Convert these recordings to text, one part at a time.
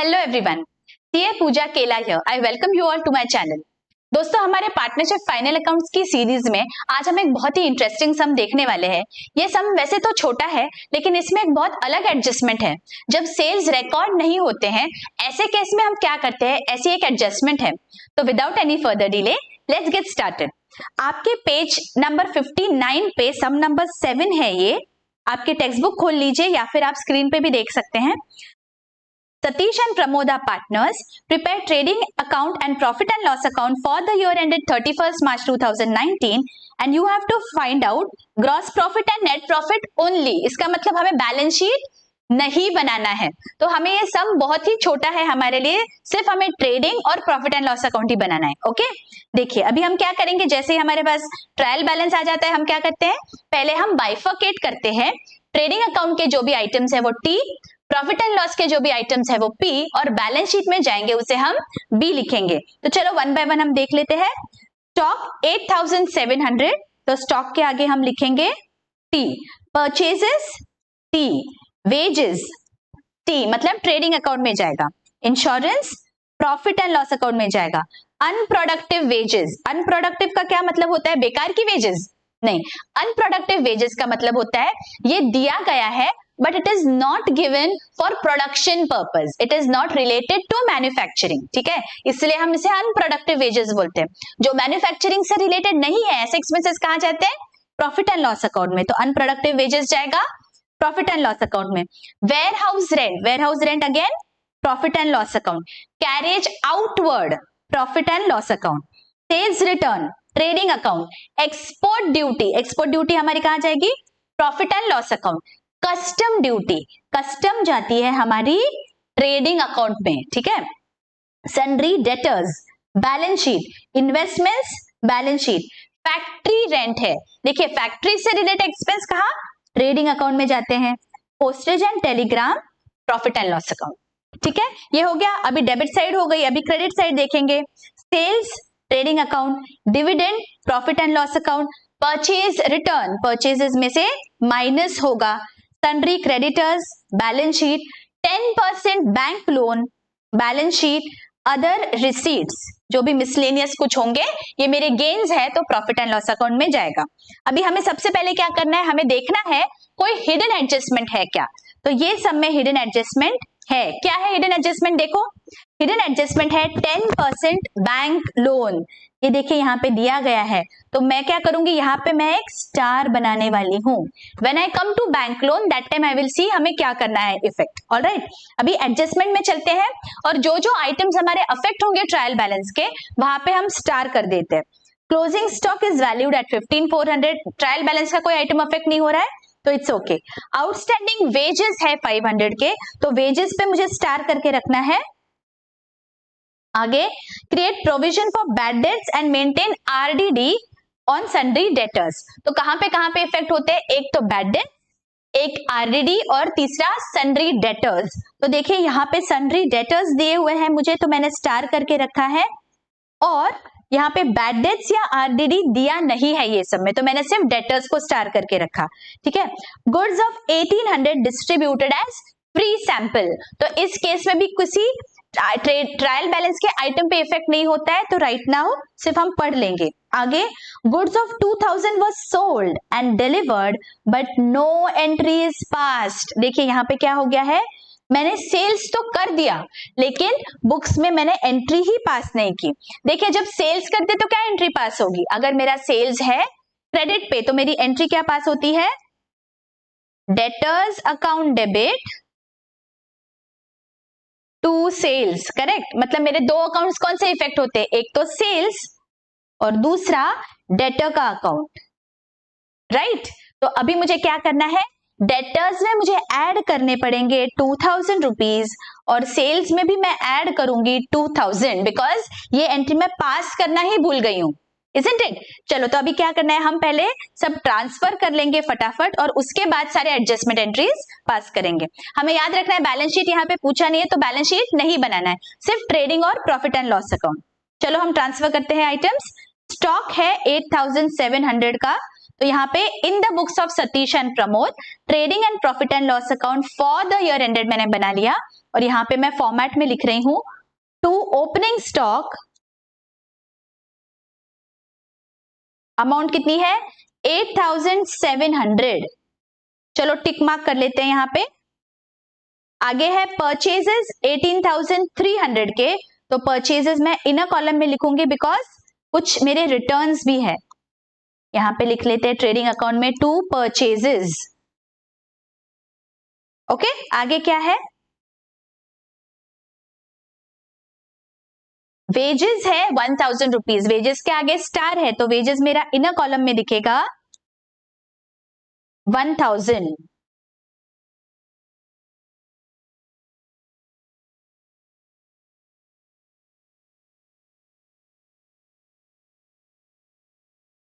Hello everyone, CA Puja Kela here. I welcome you all to my channel. दोस्तों, हमारे partnership final accounts की series में आज हम एक बहुत ही इंटरेस्टिंग सम देखने वाले हैं। ये सम वैसे तो छोटा है, लेकिन इसमें एक बहुत अलग एडजस्टमेंट है। जब सेल्स रिकॉर्ड नहीं होते हैं, ऐसे केस में हम क्या करते हैं, ऐसी एक एडजस्टमेंट है। तो without any further delay let's get started. आपके पेज नंबर 59 पे सम नंबर 7 है। ये आपके टेक्स्ट बुक खोल लीजिए या फिर आप स्क्रीन पे भी देख सकते हैं। Satish and Pramod are partners, prepare trading account and profit and loss account for the year ended 31st March 2019 and you have to find out gross profit and net profit only। इसका मतलब हमें balance sheet नहीं बनाना है। तो हमें ये सम बहुत ही छोटा है हमारे लिए, सिर्फ हमें ट्रेडिंग और प्रॉफिट एंड लॉस अकाउंट ही बनाना है। ओके, देखिए अभी हम क्या करेंगे। जैसे ही हमारे पास ट्रायल बैलेंस आ जाता है, हम क्या करते हैं, पहले हम बाइफरकेट करते हैं। ट्रेडिंग अकाउंट के जो भी आइटम्स है वो टी, प्रॉफिट एंड लॉस के जो भी आइटम्स है वो P, और बैलेंस शीट में जाएंगे उसे हम B लिखेंगे। तो चलो वन बाय वन हम देख लेते हैं। स्टॉक 8700, तो स्टॉक के आगे हम लिखेंगे T। Purchases T, wages T मतलब ट्रेडिंग अकाउंट में जाएगा। Insurance profit and loss account में जाएगा। अनप्रोडक्टिव वेजेस, अनप्रोडक्टिव का क्या मतलब होता है, बेकार की वेजेस नहीं। अनप्रोडक्टिव वेजेस का मतलब होता है ये दिया गया है but it is not given for production purpose, it is not related to manufacturing। ठीक है, इसलिए हम इसे अनप्रोडक्टिव वेजेस बोलते हैं। जो मैन्युफैक्चरिंग से रिलेटेड नहीं है, ऐसे एक्सपेंसेस कहाँ जाते हैं, प्रॉफिट एंड लॉस अकाउंट में। तो अनप्रोडक्टिव वेजेस जाएगा प्रॉफिट एंड लॉस अकाउंट में। Warehouse rent again profit and loss account. Carriage outward profit and loss account. Sales return trading account. Export duty हमारी कहाँ जाएगी, profit and loss account. Custom duty, custom जाती है हमारी trading account में। ठीक है, sundry debtors balance sheet, investments balance sheet. Factory rent है, देखिए फैक्ट्री से रिलेटेड एक्सपेंस कहाँ, ट्रेडिंग अकाउंट में जाते हैं। Postage and Telegram profit and loss account. ठीक है, ये हो गया। अभी डेबिट साइड हो गई, अभी क्रेडिट साइड देखेंगे। Sales trading account, dividend profit and loss account. Purchase return, purchases में से माइनस होगा। Sundry creditors balance sheet. 10% bank loan balance sheet. Other receipts जो भी मिसलेनियस कुछ होंगे, ये मेरे गेन्स है तो प्रॉफिट एंड लॉस अकाउंट में जाएगा। अभी हमें सबसे पहले क्या करना है, हमें देखना है कोई हिडन एडजस्टमेंट है क्या। तो ये सब में हिडन एडजस्टमेंट है। क्या है हिडन एडजस्टमेंट, देखो हिडन एडजस्टमेंट है 10% बैंक लोन। ये देखिए यहाँ पे दिया गया है, तो मैं क्या करूंगी, यहाँ पे मैं एक स्टार बनाने वाली हूँ। When I come to bank loan that time I will see हमें क्या करना है इफेक्ट। ऑलराइट, अभी एडजस्टमेंट में चलते हैं और जो जो आइटम्स हमारे अफेक्ट होंगे ट्रायल बैलेंस के, वहां पे हम स्टार कर देते हैं। Closing stock is valued at 15,400, trial balance का कोई आइटम अफेक्ट नहीं हो रहा है तो इट्स ओके। आउटस्टैंडिंग वेजेस है 500 के, तो वेजेस पे मुझे स्टार करके रखना है। आगे create provision for bad dates and maintain RDD on sundry debtors. तो कहां पे इफेक्ट होते हैं, एक तो बैड डेट, एक आरडीडी और तीसरा सन्ड्री डेटर्स। तो देखिए यहाँ पे सन्ड्री डेटर्स दिए हुए हैं मुझे, तो मैंने स्टार करके रखा है। और यहाँ पे बैड डेट्स या आरडीडी दिया नहीं है ये सब में, तो मैंने सिर्फ डेटर्स को स्टार करके रखा। ठीक है, goods of 1800 distributed as free sample. तो इस केस में भी किसी ट्रायल बैलेंस के आइटम पे इफेक्ट नहीं होता है, तो राइट नाउ सिर्फ हम पढ़ लेंगे। आगे goods of 2000 was sold and delivered but no entry is passed। देखिए यहाँ पे क्या हो गया है, मैंने सेल्स तो कर दिया लेकिन बुक्स में मैंने एंट्री ही पास नहीं की। देखिए जब सेल्स करते तो क्या एंट्री पास होगी, अगर मेरा सेल्स है क्रेडिट पे तो मेरी एंट्री क्या पास होती है, debtors account debit to sales. Correct, मतलब मेरे दो अकाउंट्स कौन से इफेक्ट होते हैं, एक तो सेल्स और दूसरा डेटर का अकाउंट। राइट, तो अभी मुझे क्या करना है, डेटर्स में मुझे ऐड करने पड़ेंगे 2000 रुपीज और सेल्स में भी मैं ऐड करूंगी 2000, बिकॉज ये एंट्री मैं पास करना ही भूल गई हूं, isn't it? चलो तो अभी क्या करना है, हम पहले सब ट्रांसफर कर लेंगे फटाफट और उसके बाद सारे एडजस्टमेंट एंट्रीज पास करेंगे। हमें याद रखना है बैलेंस शीट यहाँ पे पूछा नहीं है, तो बैलेंस शीट नहीं बनाना है, सिर्फ ट्रेडिंग और प्रॉफिट एंड लॉस अकाउंट। चलो हम ट्रांसफर करते हैं आइटम्स। स्टॉक है 8700 का, तो यहाँ पे in the books of Satish and Pramod trading and profit and loss account for the year ended मैंने बना लिया और यहाँ पे मैं फॉर्मेट में लिख रही हूं टू ओपनिंग स्टॉक अमाउंट कितनी है 8700। चलो टिक मार्क कर लेते हैं यहाँ पे। आगे है परचेजेस 18300 के, तो परचेजेस मैं इनर कॉलम में लिखूंगी बिकॉज कुछ मेरे रिटर्न्स भी है। यहां पे लिख लेते हैं ट्रेडिंग अकाउंट में टू परचेजेस। ओके, आगे क्या है वेजेस है 1000 रुपीज। वेजेस के आगे स्टार है तो वेजेस मेरा इनर कॉलम में दिखेगा 1000।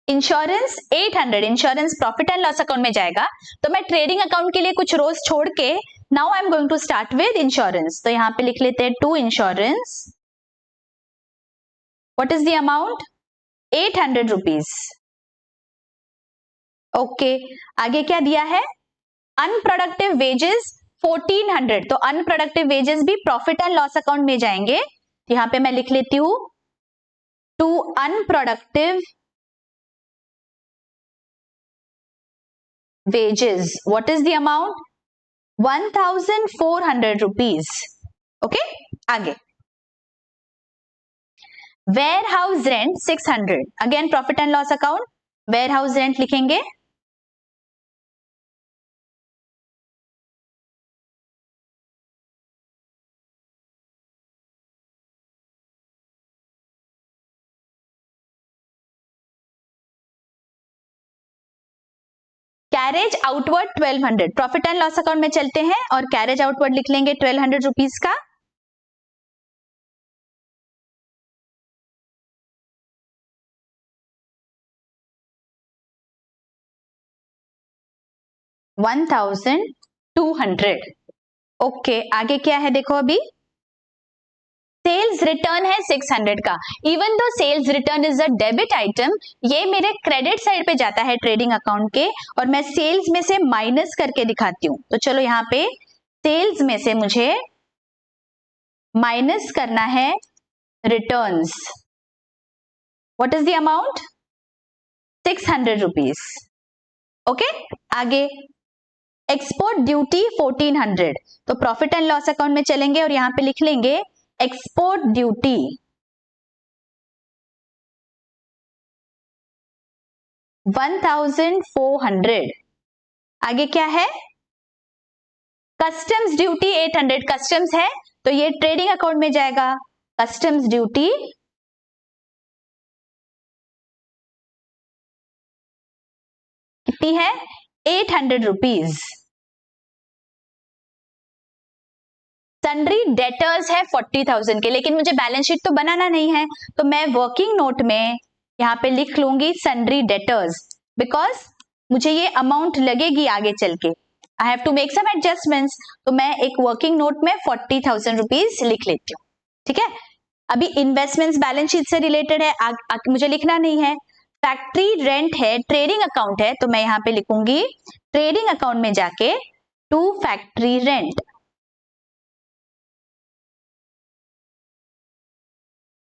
Insurance 800, insurance profit and loss account में जाएगा। तो मैं ट्रेडिंग अकाउंट के लिए कुछ रोज छोड़ के now I am going to start with insurance. तो यहां पे लिख लेते हैं to insurance. What is the amount 800 rupees. Okay, आगे क्या दिया है अनप्रोडक्टिव वेजेस 1400। तो अनप्रोडक्टिव वेजेस भी प्रॉफिट एंड लॉस अकाउंट में जाएंगे। यहां पे मैं लिख लेती हूं to unproductive wages. What is the amount 1400 rupees. Okay, आगे warehouse rent 600। Again profit and loss account ware house rent लिखेंगे। Carriage outward 1200। Profit and loss account में चलते हैं और कैरेज आउटवर्ड लिख लेंगे 1200 रुपीज का। $1200। ओके, आगे क्या है देखो अभी सेल्स रिटर्न है 600 का। Even though sales return is a debit item, ये मेरे क्रेडिट साइड पे जाता है ट्रेडिंग अकाउंट के और मैं सेल्स में से माइनस करके दिखाती हूं। तो चलो यहाँ पे सेल्स में से मुझे माइनस करना है returns. What is the amount 600 rupees. Okay, आगे एक्सपोर्ट ड्यूटी 1400। तो प्रॉफिट एंड लॉस अकाउंट में चलेंगे और यहां पे लिख लेंगे एक्सपोर्ट ड्यूटी 1400। आगे क्या है कस्टम्स ड्यूटी 800। कस्टम्स है तो ये ट्रेडिंग अकाउंट में जाएगा। कस्टम्स ड्यूटी कितनी है 800 रुपीज। सन्ड्री डेटर्स है 40,000 के, लेकिन मुझे बैलेंस शीट तो बनाना नहीं है तो मैं वर्किंग नोट में यहां पे लिख लूंगी सन्ड्री डेटर्स बिकॉज मुझे ये अमाउंट लगेगी आगे चल के। I have to make some adjustments, तो मैं एक वर्किंग नोट में 40,000 रुपीज लिख लेती हूँ। ठीक है, अभी इन्वेस्टमेंट्स बैलेंस शीट से रिलेटेड है, मुझे लिखना नहीं है। फैक्ट्री रेंट है ट्रेडिंग अकाउंट है तो मैं यहाँ पे लिखूंगी ट्रेडिंग अकाउंट में जाके to factory rent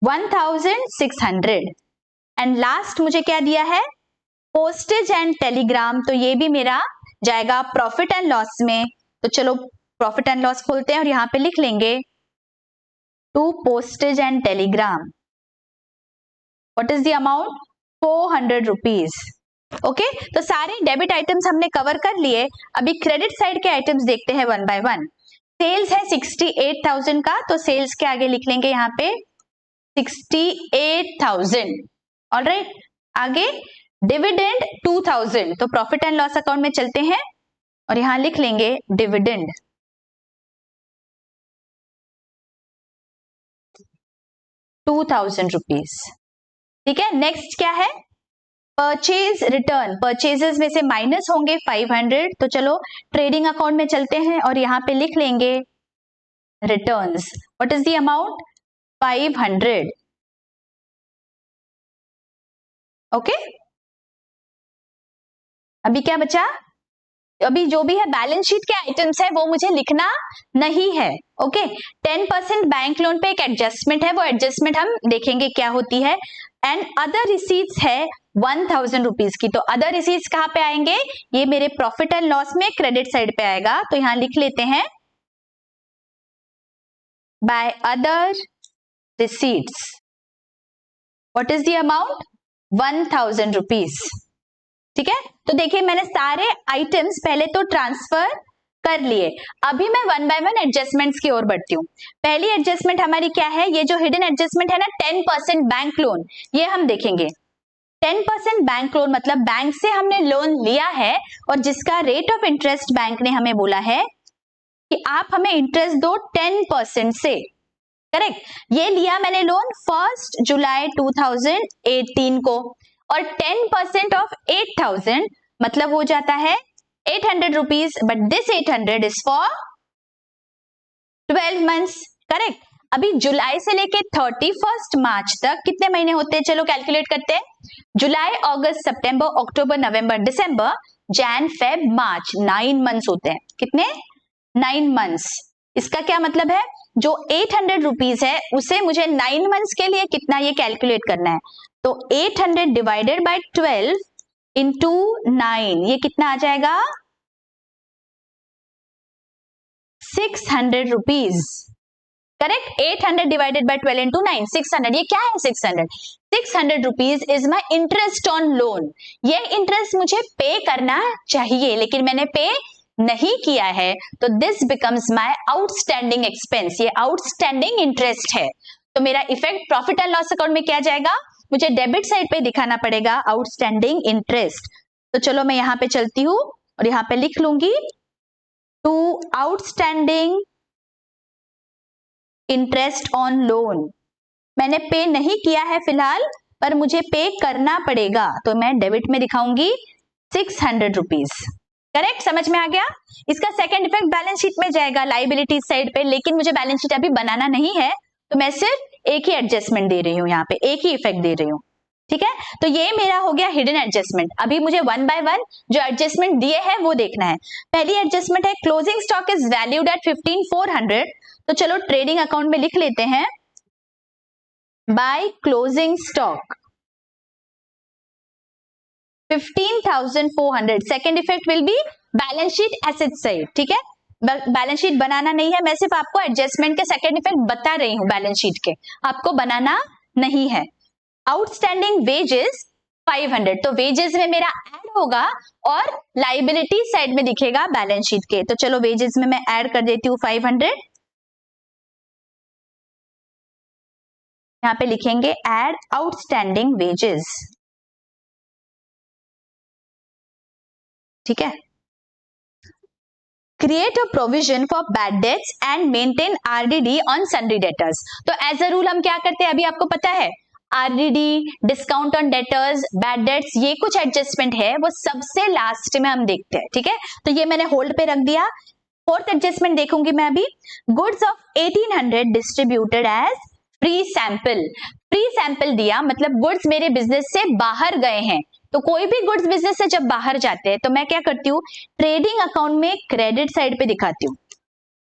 1600। And last मुझे क्या दिया है पोस्टेज एंड टेलीग्राम, तो ये भी मेरा जाएगा प्रॉफिट एंड लॉस में। तो चलो प्रॉफिट एंड लॉस खोलते हैं और यहां पे लिख लेंगे to postage and telegram. What is the amount 400 rupees. Okay, तो सारे डेबिट आइटम्स हमने कवर कर लिए। अभी क्रेडिट साइड के आइटम्स देखते हैं वन बाय वन। सेल्स है 68,000 का, तो सेल्स के आगे लिख लेंगे यहाँ पे 68,000। ऑलराइट, आगे डिविडेंड 2000। तो प्रॉफिट एंड लॉस अकाउंट में चलते हैं और यहां लिख लेंगे डिविडेंड 2000 रुपीज। ठीक है, नेक्स्ट क्या है परचेज रिटर्न। परचेजेस में से माइनस होंगे 500। तो चलो ट्रेडिंग अकाउंट में चलते हैं और यहां पे लिख लेंगे returns. What is the amount 500। Okay, अभी क्या बचा तो अभी जो भी है बैलेंस शीट के आइटम्स है वो मुझे लिखना नहीं है। ओके, 10% बैंक लोन पे एक एडजस्टमेंट है, वो एडजस्टमेंट हम देखेंगे क्या होती है। एंड अदर रिसीट्स है 1000 रुपीज की। तो अदर रिसीट्स कहाँ पे आएंगे, ये मेरे प्रॉफिट एंड लॉस में क्रेडिट साइड पे आएगा। तो यहां लिख लेते हैं by other receipts what is the amount 1000 rupees. ठीक है, तो देखिए मैंने सारे आइटम्स पहले तो ट्रांसफर कर लिए। अभी मैं वन बाय वन एडजस्टमेंट्स की ओर बढ़ती हूँ। पहली एडजस्टमेंट हमारी क्या है, ये जो हिडन एडजस्टमेंट है ना 10% बैंक लोन, ये हम देखेंगे। 10% बैंक लोन मतलब बैंक से हमने लोन लिया है और जिसका रेट ऑफ इंटरेस्ट बैंक ने हमें बोला है कि आप हमें इंटरेस्ट दो 10% से। करेक्ट, ये लिया मैंने लोन 1 जुलाई 2018 को और 10% ऑफ 8000 मतलब हो जाता है 800 rupees, but this 800 is for 12 months. Correct, अभी जुलाई से लेके 31 मार्च तक कितने महीने होते हैं, चलो कैलकुलेट करते हैं। जुलाई, अगस्त, सितंबर, अक्टूबर, नवंबर, दिसंबर, जैन, फेब, मार्च, 9 मंथ्स होते हैं। कितने, 9 मंथ्स। इसका क्या मतलब है, जो 800 रुपीज है उसे मुझे 9 मंथ्स के लिए कितना ये कैलकुलेट करना है। तो 800 डिवाइडेड बाय 12 इंटू 9, ये कितना आ जाएगा 600 rupees. Correct, 800 divided by 12 into 9, 600। ये क्या है 600 rupees is my interest on loan. ये इंटरेस्ट मुझे पे करना चाहिए लेकिन मैंने पे नहीं किया है, तो this becomes my outstanding expense. ये आउटस्टैंडिंग इंटरेस्ट है। तो मेरा effect profit and loss account में क्या जाएगा, मुझे डेबिट साइड पे दिखाना पड़ेगा आउटस्टैंडिंग इंटरेस्ट। तो चलो मैं यहां पे चलती हूं और यहां पे लिख लूंगी to outstanding interest on loan. मैंने पे नहीं किया है फिलहाल, पर मुझे पे करना पड़ेगा, तो मैं डेबिट में दिखाऊंगी 600 रुपीज। करेक्ट, समझ में आ गया। इसका सेकंड इफेक्ट बैलेंस शीट में जाएगा लायबिलिटी साइड पे, लेकिन मुझे बैलेंस शीट अभी बनाना नहीं है, तो मैं सिर्फ एक ही एडजस्टमेंट दे रही हूँ, यहाँ पे एक ही इफेक्ट दे रही हूँ। ठीक है, तो ये मेरा हो गया हिडन एडजस्टमेंट। अभी मुझे वन बाय वन जो एडजस्टमेंट दिए हैं वो देखना है। पहली एडजस्टमेंट है closing stock is valued at 15,400। तो चलो ट्रेडिंग अकाउंट में लिख लेते हैं by closing stock 15,400। Second effect will be balance sheet asset side. ठीक है, बैलेंस शीट बनाना नहीं है, मैं सिर्फ आपको एडजस्टमेंट के सेकेंड इफेक्ट बता रही हूं बैलेंस शीट के, आपको बनाना नहीं है। आउटस्टैंडिंग वेजेस 500, तो वेजेस में मेरा ऐड होगा और लाइबिलिटी साइड में दिखेगा बैलेंस शीट के। तो चलो वेजेस में मैं ऐड कर देती हूँ 500। यहां पे लिखेंगे ऐड आउटस्टैंडिंग वेजेस। ठीक है, create a provision for bad dates and maintain RDD on sundry debtors. तो एज अ रूल हम क्या करते हैं, अभी आपको पता है RDD, discount on debtors, bad debts, ये कुछ एडजस्टमेंट है वो सबसे लास्ट में हम देखते हैं। ठीक है, तो ये मैंने होल्ड पे रख दिया। फोर्थ एडजस्टमेंट देखूंगी मैं अभी, goods of 1800 distributed as free sample. Free sample दिया मतलब गुड्स मेरे बिजनेस से बाहर गए हैं। तो कोई भी गुड्स बिजनेस से जब बाहर जाते हैं तो मैं क्या करती हूँ, ट्रेडिंग अकाउंट में क्रेडिट साइड पे दिखाती हूँ।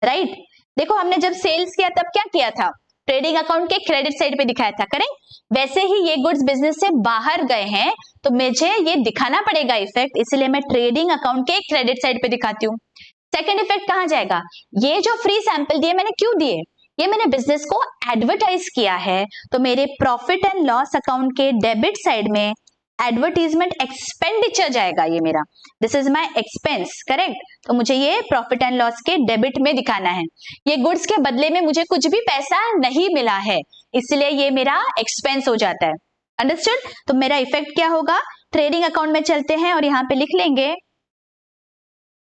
राइट, देखो हमने जब सेल्स किया तब क्या किया था, ट्रेडिंग अकाउंट के क्रेडिट साइड पे दिखाया था। करेक्ट, वैसे ही ये गुड्स बिजनेस से बाहर गए हैं तो मुझे ये दिखाना पड़ेगा इफेक्ट, इसलिए मैं ट्रेडिंग अकाउंट के क्रेडिट साइड पे दिखाती हूँ। सेकेंड इफेक्ट कहां जाएगा, ये जो फ्री सैंपल दिए मैंने क्यों दिए, ये मैंने बिजनेस को एडवर्टाइज किया है, तो मेरे प्रॉफिट एंड लॉस अकाउंट के डेबिट साइड में एडवर्टीजमेंट एक्सपेंडिचर जाएगा, ये मेरा this is my expense. Correct, तो मुझे ये प्रॉफिट एंड लॉस के डेबिट में दिखाना है। ये गुड्स के बदले में मुझे कुछ भी पैसा नहीं मिला है, इसलिए ये मेरा एक्सपेंस हो जाता है। अंडरस्टूड, तो मेरा इफेक्ट क्या होगा, ट्रेडिंग अकाउंट में चलते हैं और यहां पे लिख लेंगे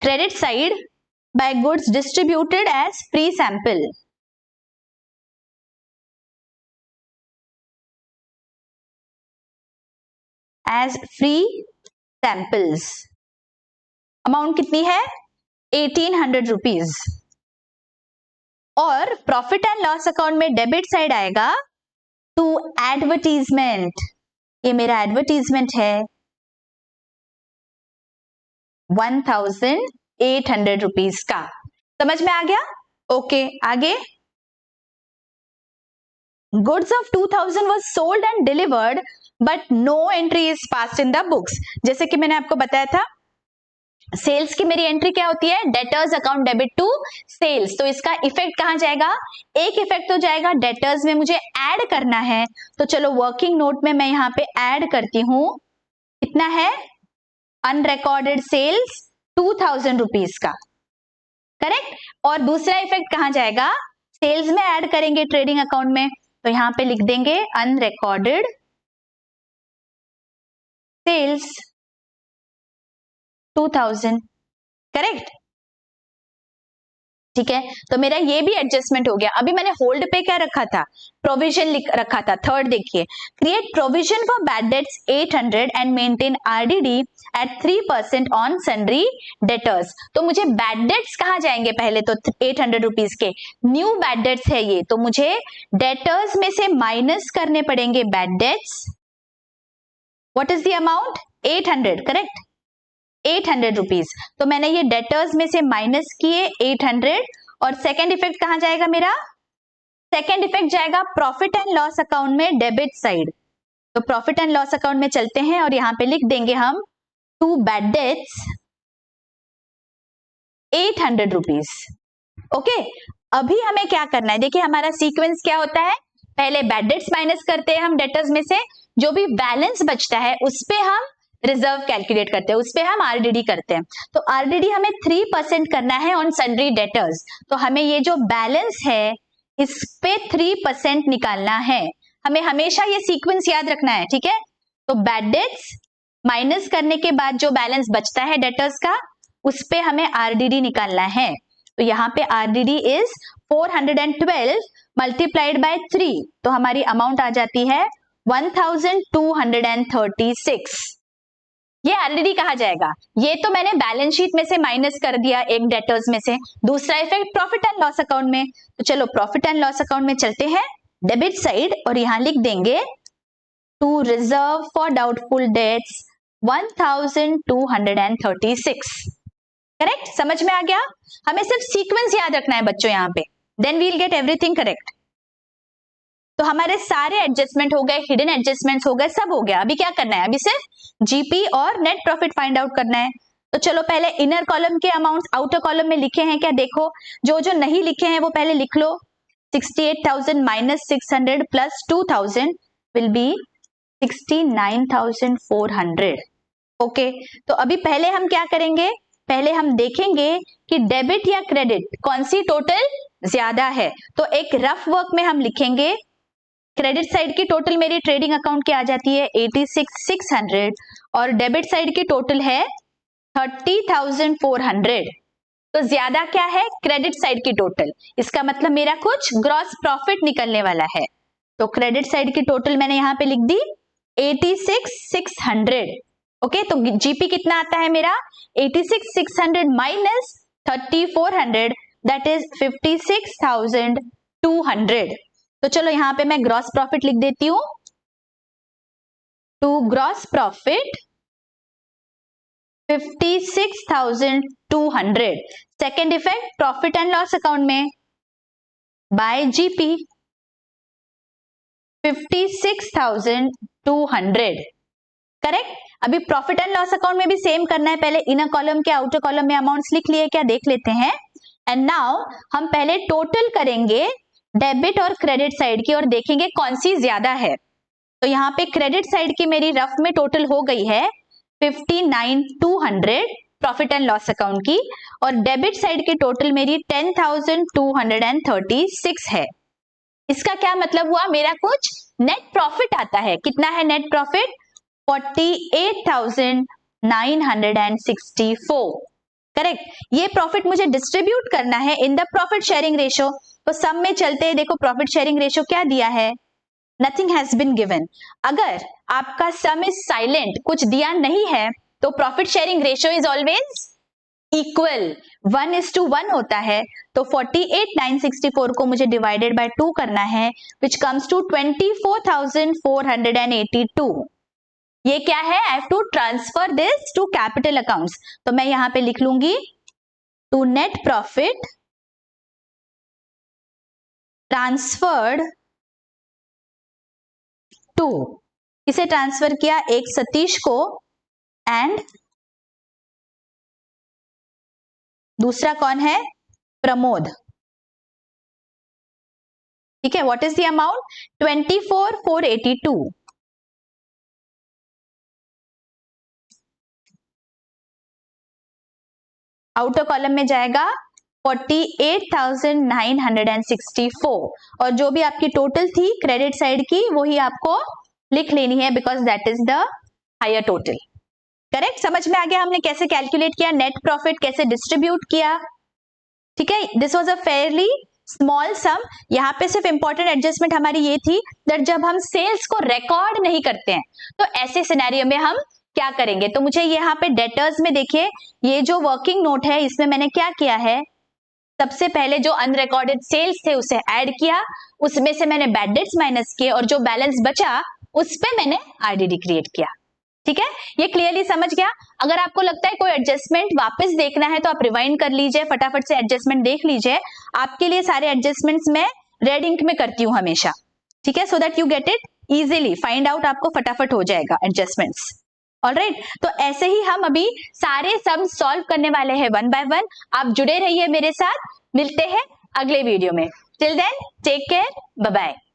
credit side by goods distributed as free sample. As free samples, amount कितनी है 1800 रुपीज। और प्रॉफिट एंड लॉस अकाउंट में डेबिट साइड आएगा टू एडवर्टीजमेंट, ये मेरा एडवर्टीजमेंट है 1800 रुपीज का। समझ में आ गया? ओके, आगे। Goods of 2000 was sold and delivered but no entry is passed in the books। जैसे कि मैंने आपको बताया था, सेल्स की मेरी एंट्री क्या होती है? Debtors account debit to sales. तो इसका इफेक्ट कहां जाएगा? एक इफेक्ट तो जाएगा डेटर्स में, मुझे ऐड करना है। तो चलो वर्किंग नोट में मैं यहां पे ऐड करती हूं, कितना है? अनरिकॉर्डेड सेल्स 2000 रुपीज का, करेक्ट। और दूसरा इफेक्ट कहां जाएगा? सेल्स में ऐड करेंगे ट्रेडिंग अकाउंट में, तो यहां पे लिख देंगे अनरिकॉर्डेड सेल्स 2000, करेक्ट। ठीक है, तो मेरा ये भी एडजस्टमेंट हो गया। अभी मैंने होल्ड पे क्या रखा था? प्रोविजन लिख रखा था। थर्ड देखिए, create provision for bad debts 800 and maintain RDD at 3% on sundry debtors. तो मुझे बैड डेट्स कहां जाएंगे? पहले तो 800 रुपीज के न्यू बैड डेट्स है ये, तो मुझे डेटर्स में से माइनस करने पड़ेंगे bad debts. What is the amount? 800, correct, 800 rupees. तो मैंने ये डेटर्स में से माइनस किए 800। और सेकेंड इफेक्ट कहां जाएगा मेरा? सेकेंड इफेक्ट जाएगा प्रॉफिट एंड लॉस अकाउंट में डेबिट साइड। तो प्रॉफिट एंड लॉस अकाउंट में चलते हैं और यहां पे लिख देंगे हम to bad debts 800 rupees. Okay, अभी हमें क्या करना है? देखिए हमारा सीक्वेंस क्या होता है, पहले बैड डेट्स माइनस करते हैं हम डेटर्स में से, जो भी बैलेंस बचता है उस पे हम रिजर्व कैलकुलेट करते हैं, उस पे हम आरडीडी करते हैं। तो आरडीडी हमें 3% करना है ऑन सन्ड्री डेटर्स। तो हमें ये जो बैलेंस है इस पे 3% निकालना है। हमें हमेशा ये सीक्वेंस याद रखना है, ठीक है। तो बैड डेट्स माइनस करने के बाद जो बैलेंस बचता है डेटर्स का, उस पे हमें आरडीडी निकालना है। तो यहाँ पे आरडीडी इज 412 मल्टीप्लाइड बाय 3, तो हमारी अमाउंट आ जाती है 1236। ये आरडीडी कहा जाएगा? ये तो मैंने बैलेंस शीट में से माइनस कर दिया एक डेटर्स में से। दूसरा effect profit and loss account में, तो चलो प्रॉफिट एंड लॉस अकाउंट में चलते हैं, डेबिट साइड, और यहां लिख देंगे to reserve for doubtful debts 1236, correct. समझ में आ गया? हमें सिर्फ सीक्वेंस याद रखना है बच्चों यहाँ पे, then we'll get everything correct. तो हमारे सारे एडजस्टमेंट हो गए, हिडन एडजस्टमेंट्स हो गए, सब हो गया। अभी क्या करना है? अभी सिर्फ जीपी और नेट प्रॉफिट फाइंड आउट करना है। तो चलो पहले इनर कॉलम के अमाउंट्स आउटर कॉलम में लिखे हैं क्या? देखो, जो जो नहीं लिखे हैं वो पहले लिख लो। 68,000 minus 600 plus 2000 will be 69,400। Okay, तो अभी पहले हम क्या करेंगे? पहले हम देखेंगे कि डेबिट या क्रेडिट कौन सी टोटल ज्यादा है। तो एक रफ वर्क में हम लिखेंगे, क्रेडिट साइड की टोटल मेरी ट्रेडिंग अकाउंट की आ जाती है 86,600 और डेबिट साइड की टोटल है 30,400। तो ज्यादा क्या है? क्रेडिट साइड की टोटल। इसका मतलब मेरा कुछ ग्रॉस प्रॉफिट निकलने वाला है। तो क्रेडिट साइड की टोटल मैंने यहां पे लिख दी 86,600। ओके, तो जीपी कितना आता है मेरा? 86,600 माइनस 30,400, दैट इज 56,200। तो चलो यहां पे मैं ग्रॉस प्रॉफिट लिख देती हूं, to gross profit 56,200। Second effect profit and loss account में बाय जीपी 56,200, करेक्ट। अभी प्रॉफिट एंड लॉस अकाउंट में भी सेम करना है, पहले इनर कॉलम के आउटर कॉलम में अमाउंट्स लिख लिए क्या? देख लेते हैं। एंड नाउ हम पहले टोटल करेंगे डेबिट और क्रेडिट साइड की और देखेंगे कौन सी ज्यादा है। तो यहाँ पे क्रेडिट साइड की मेरी रफ में टोटल हो गई है 59,200 प्रॉफिट एंड लॉस अकाउंट की, और डेबिट साइड की टोटल मेरी 10,236 है। इसका क्या मतलब हुआ? मेरा कुछ नेट प्रॉफिट आता है। कितना है नेट प्रॉफिट? 48,964, करेक्ट। ये प्रॉफिट मुझे डिस्ट्रीब्यूट करना है in the profit sharing ratio. तो सम में चलते हैं, देखो प्रॉफिट शेयरिंग रेशियो क्या दिया है? Nothing has been given. अगर आपका सम इज साइलेंट, कुछ दिया नहीं है, तो profit sharing ratio is always equal, 1:1 होता है। तो 48,964 को मुझे डिवाइडेड बाय 2 करना है, विच कम्स टू 24,482। ये क्या है, I have to transfer this to capital accounts, तो मैं यहां पे लिख लूंगी to net profit transferred to, किसे ट्रांसफर किया, एक सतीश को एंड दूसरा कौन है, प्रमोद। ठीक है, what is the amount, 24,482। Outer column में जाएगा 48,964, और जो भी आपकी टोटल थी क्रेडिट साइड की वही आपको लिख लेनी है, because that is the higher total. Correct, समझ में आ गया हमने कैसे कैलकुलेट किया, नेट प्रॉफिट कैसे डिस्ट्रीब्यूट किया। ठीक है, this was a fairly small sum. यहाँ पे सिर्फ इंपॉर्टेंट एडजस्टमेंट हमारी ये थी दैट जब हम सेल्स को रिकॉर्ड नहीं करते हैं तो ऐसे सिनेरियो में हम क्या करेंगे। तो मुझे यहाँ पे डेटर्स में देखिए, ये जो वर्किंग नोट है इसमें मैंने क्या किया है, सबसे पहले जो अनरिकॉर्डेड सेल्स थे उसे ऐड किया, उसमें से मैंने बैड डेट्स माइनस किए और जो बैलेंस बचा उस पे मैंने आरडीडी क्रिएट किया। ठीक है, ये क्लियरली समझ गया। अगर आपको लगता है कोई एडजस्टमेंट वापस देखना है तो आप रिवाइंड कर लीजिए, फटाफट से एडजस्टमेंट देख लीजिए। आपके लिए सारे एडजस्टमेंट्स मैं रेड इंक में करती हूँ हमेशा। ठीक है, so that you get it easily, find out आपको फटाफट हो जाएगा एडजस्टमेंट्स। ऑलराइट, तो ऐसे ही हम अभी सारे सम सॉल्व करने वाले हैं वन बाय वन। आप जुड़े रहिए मेरे साथ, मिलते हैं अगले वीडियो में। Till then take care, bye bye.